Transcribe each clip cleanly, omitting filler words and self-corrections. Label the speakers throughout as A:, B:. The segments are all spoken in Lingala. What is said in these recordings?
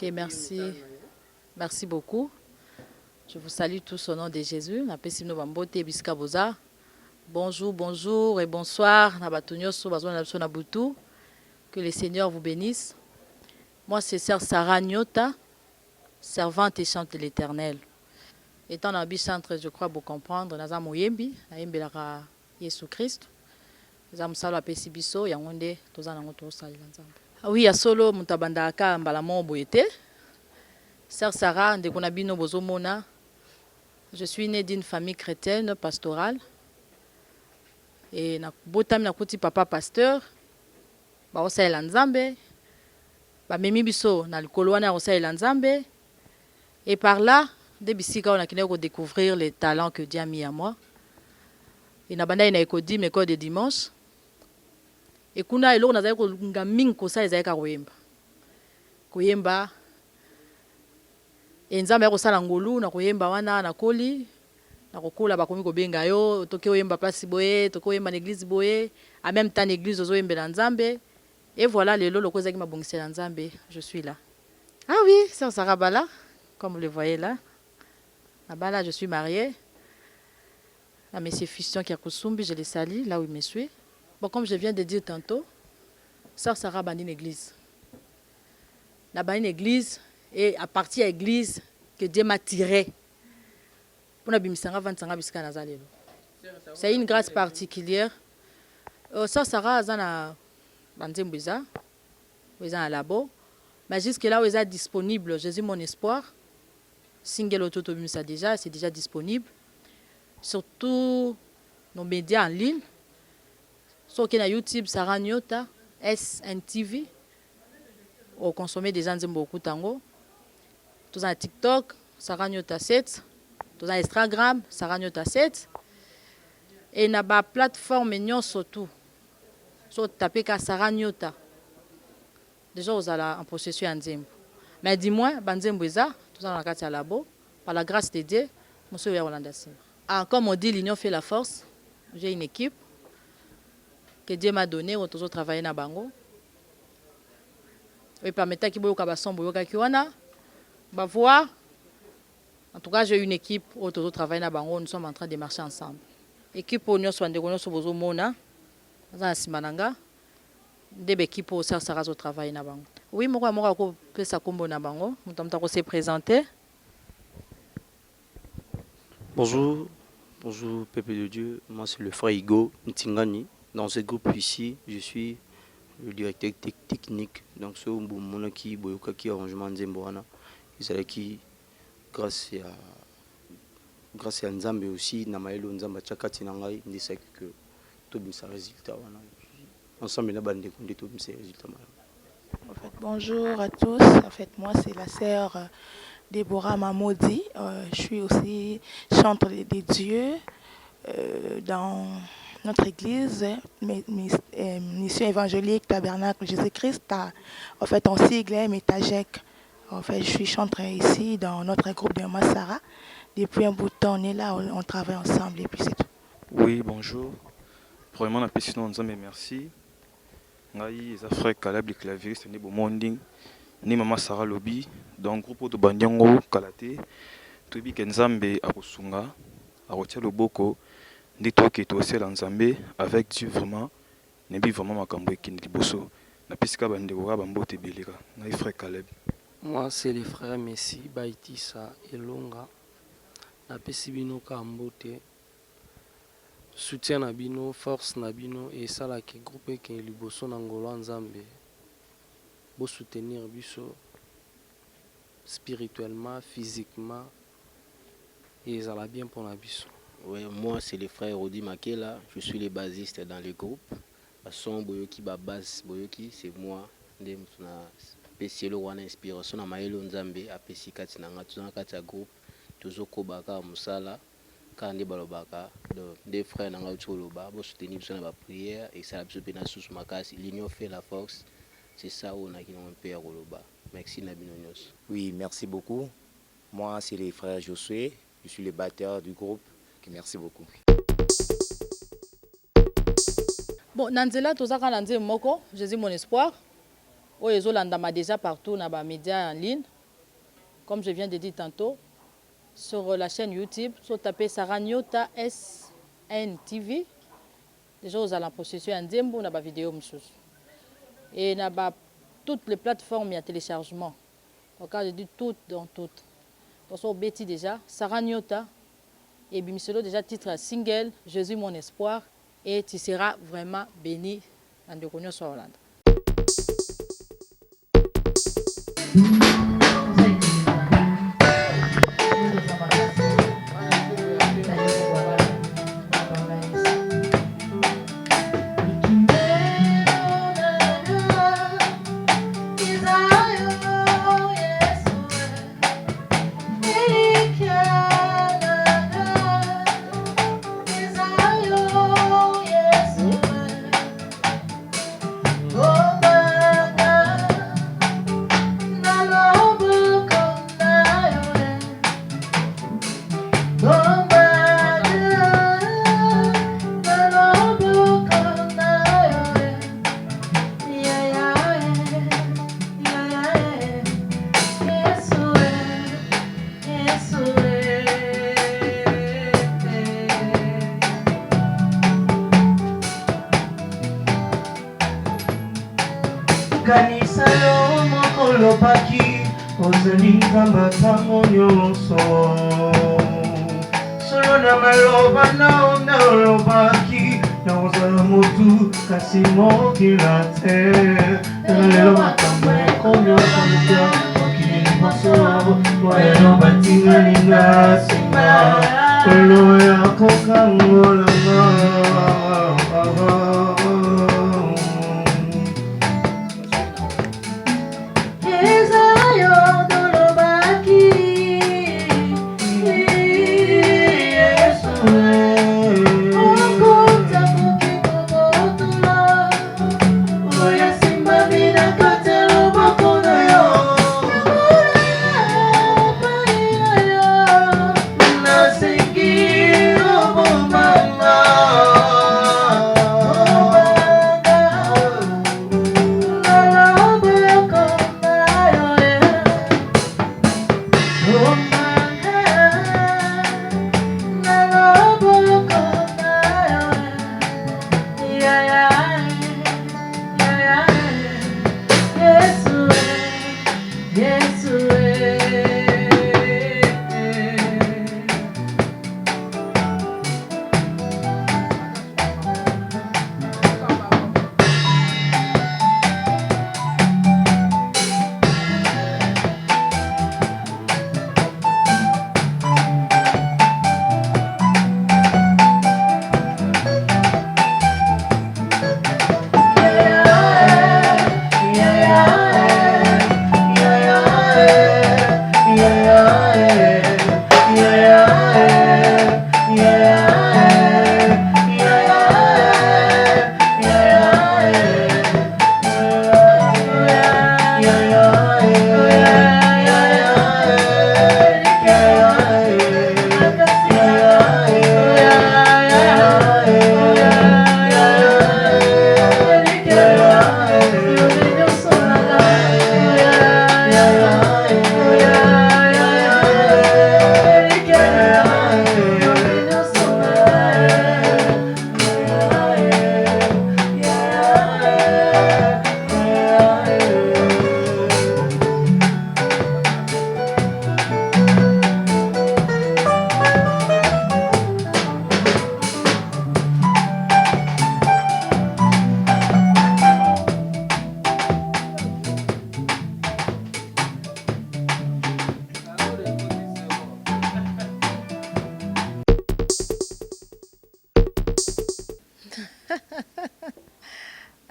A: Ok, merci. Merci beaucoup. Je vous salue tous au nom de Jésus. Bonjour, bonjour et bonsoir. Que le Seigneur vous bénisse. Moi, c'est Sœur Sarah Nyota, servante et chante de l'Éternel. Étant dans le centre, je crois vous comprendre. Naza moyembi, naembi la Jésus Christ. Naza musala pesi biso yangonde toza nango to sali nzambe. Oui, ya solo mutabanda aka mbala mo boyete. Sœur Sarah ndekona bino bozomona. Je suis née d'une famille chrétienne pastorale. Et na botami na kuti papa pasteur. Ba osaela nzambe. Ba memi biso na likolo wana osaela nzambe. Et par là, de bisika on a kine ko découvrir les talents que Dieu a mis à moi. Et na banda ina ekodi école de dimanche. Et kuna eloko nazali ko ngamingi ko sa ezali ka koyemba. Koyemba enzambe ko sala ngolu na koyemba wana na koli na kokola bakomi ko benga yo toke oyemba place boye toke oyemba na église boye en même temps l'église ozo yembela nzambe. Et voilà lelo loko ezaki mabongisela nzambe, je suis là. Ah oui, c'est Sarah Bala comme vous le voyez là. Là-bas, je suis mariée à M. Fiston qui a Kousumbi, je les salue, là où il me suit. Bon, comme je viens de dire tantôt, Sœur Sarah bani une église. Là-bas, une église, et à partir de l'église que Dieu m'a tiré. C'est une grâce particulière. Sœur Sarah, elle a un labo. Mais jusque là où ils sont disponibles, Jésus mon espoir. Single Autotobimisa déjà, c'est déjà disponible. Surtout nos médias en ligne. Sur YouTube, Sarah Nyota, SNTV. On consomme des gens beaucoup tango. Tous sur TikTok, Sarah Nyota 7. Tous sur Instagram, Sarah Nyota 7. Et na ba plateforme surtout. So taper ka Sarah Nyota. Déjà vous allez en possession en Nzembo. Mais dis-moi, Banzembo eza, tout ça dans la carte à labo, par la grâce de Dieu, monsieur Yolanda Sim. Ah, comme on dit, l'union fait la force. J'ai une équipe que Dieu m'a donnée, on a toujours travaillé na bango. Et permettant qu'il y ait un son boyoka qui wana, bah voir. En tout cas, j'ai une équipe où on a toujours travaillé na bango, nous sommes en train de marcher ensemble. Équipe où nous sommes en train de mona, dans Simananga, des équipes où ça sera au travail na bango. Oui, moi ko pesa kombo na bango, mutamta se présenter.
B: Bonjour, bonjour Peuple de Dieu, moi c'est le frère Igo Ntingani. Dans ce groupe ici, je suis le directeur technique. Donc ce monaki boyokaki arrangement Nzemboana, qui grâce à Nzambe aussi Namaelo Nzamba Chakati Nangai, il dit que tout bien résultat ensemble na bande de tout bien résultat.
C: En fait, bonjour à tous. En fait, moi, c'est la sœur Déborah Mamodi. Je suis aussi chantre des dieux dans notre église, mission évangélique Tabernacle Jésus-Christ. En fait, on sigle Métagec. En fait, je suis chantre ici dans notre groupe de Massara. Depuis un bout de temps, on est là, on travaille ensemble et puis c'est tout.
D: Oui, bonjour. Premièrement, on appelle sinon merci. Ngai eza frère Caleb le clavieriste ni bomonding ni mama Sarah Lobi dans groupe de bandiango kalate tobi kenzambe akosunga akotia loboko ndi toke to sel nzambe avec Dieu vraiment nebi vraiment makambo ekindi liboso na pisika bande ko bambote beleka ngai frère Caleb.
E: Moi c'est le frère Messi Baitisa Elonga na pesibino kambote soutien Nabino, force Nabino et ça là qui groupe qui est liboso nangolo nzambe pour soutenir biso spirituellement, physiquement et ça va bien pour Nabiso.
F: Ouais, moi c'est le frère Rodi Makela, je suis le basiste dans le groupe. Son Boyoki Babas Boyoki, c'est moi. Ndemuna spécial wana inspiration na maelo nzambe apesi kati na ngatu na kati ya groupe tozoko baka musala. Quand les balobaka des frères n'ont pas de soutenir la prière et ça a sous ma casse l'union fait la force, c'est ça où on a qui n'ont pas à merci Nabinonios.
G: Oui, merci beaucoup. Moi c'est les frères Josué, je suis le batteur du groupe. Merci beaucoup.
A: Bon, Nanzela tozaka nanze moko, Jésus mon espoir. Oyezo landama déjà partout dans les médias en ligne. Comme je viens de dire tantôt. Sur la chaîne YouTube, sur taper Sarah Nyota SNTV. Déjà, vous allez en possession en Nzembo, on a des vidéos. Et on a toutes les plateformes et téléchargement. Donc, je dis toutes dans toutes. Donc, on bêtis déjà, Sarah Nyota. Et Bimiselo déjà titre single, Jésus mon espoir. Et tu seras vraiment béni dans le Cognos sur Hollande.
H: kanisa yo moko lobaki ozali nzamba ntango nyonso solo na maloba nao olobaki naozala motu kasi mokila te lelo makambo komyo komyo mokili moso oyo batingalinga singa kolo ya kokangolanga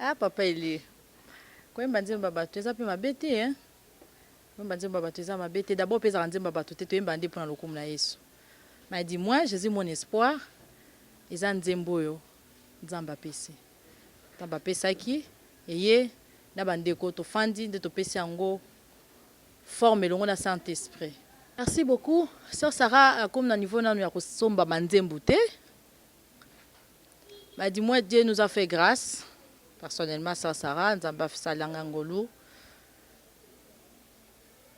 A: Ah, papa Eli. Koyemba nzemba bato eza pe mabe te, hein? Koyemba nzemba bato eza mabe te. D'abord peza nzemba bato te toyemba nde mpona lokumu na Yesu. Mais dis-moi, Jésus mon espoir. Eza nzembo oyo nzamba apesi. Nzamba apesaki eye na bandeko tofandi nde topesi yango forme elongo na Saint-Esprit. Merci beaucoup. Sœur Sarah, comme na niveau nanu ya kosomba manzembo te. Bah dis-moi, Dieu nous a fait grâce. Personnellement, Sœur Sarah, nzamba salanga ngolu.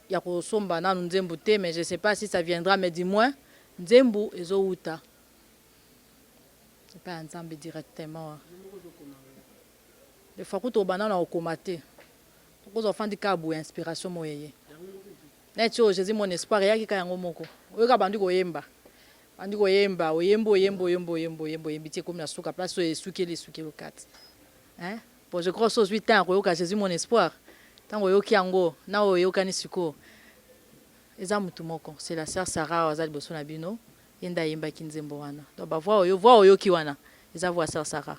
A: Ya kosomba nanu nzembo te, mais je ne sais pas si ça viendra, mais dis-moi, nzembo ezo uta. C'est pas un nzambe directement. Des fois que tu banana au comate. Pourquoi enfants di kabu inspiration moyeye. Necho Jésus mon espoir yaki ka yango moko. Oyoka bandi ko yemba. Bandi ko yemba, oyembo yembi comme na suka place so suki le 4. Hein? Pour je crois aux 8 ans oyoka Jésus mon espoir. Tango yoki yango na oyoka ni suko. Eza mutu moko, c'est la sœur Sarah Wazali Bosona Bino. Yenda yemba kinzembo wana. Donc ba voir oyoki wana. Eza voir sœur Sarah.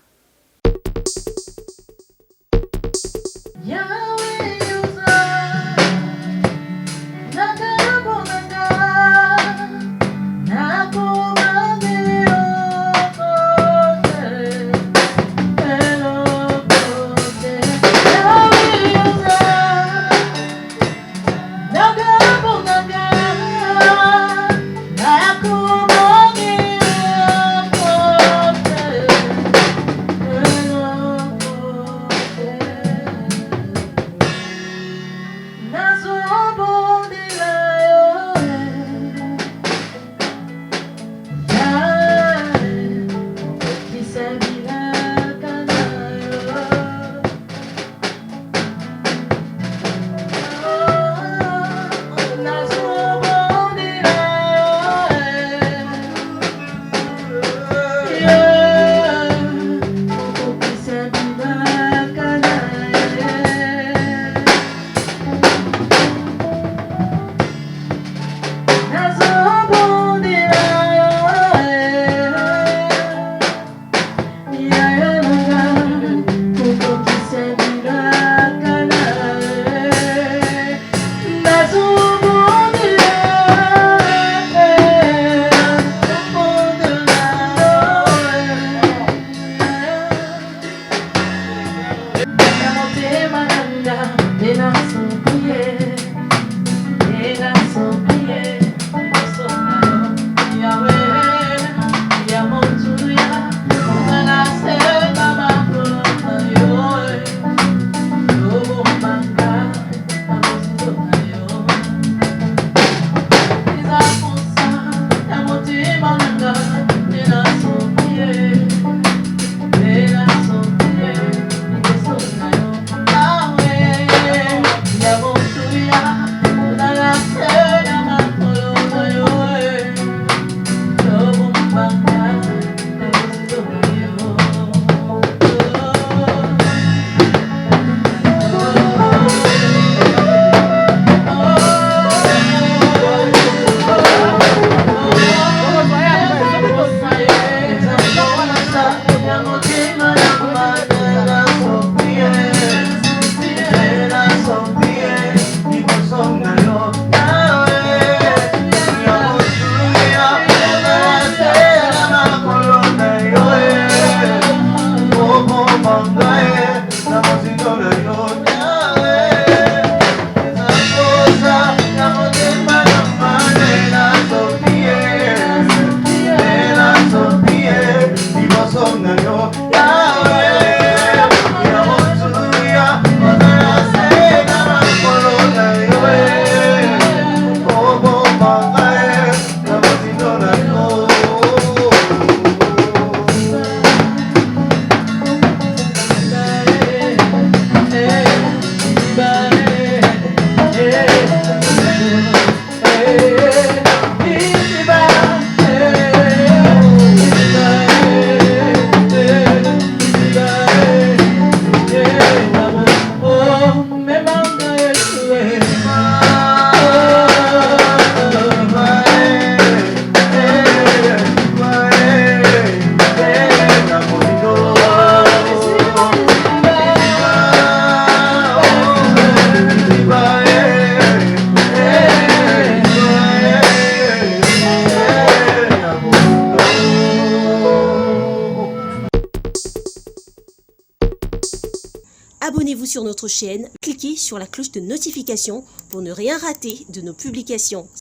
I: Abonnez-vous sur notre chaîne, cliquez sur la cloche de notification pour ne rien rater de nos publications.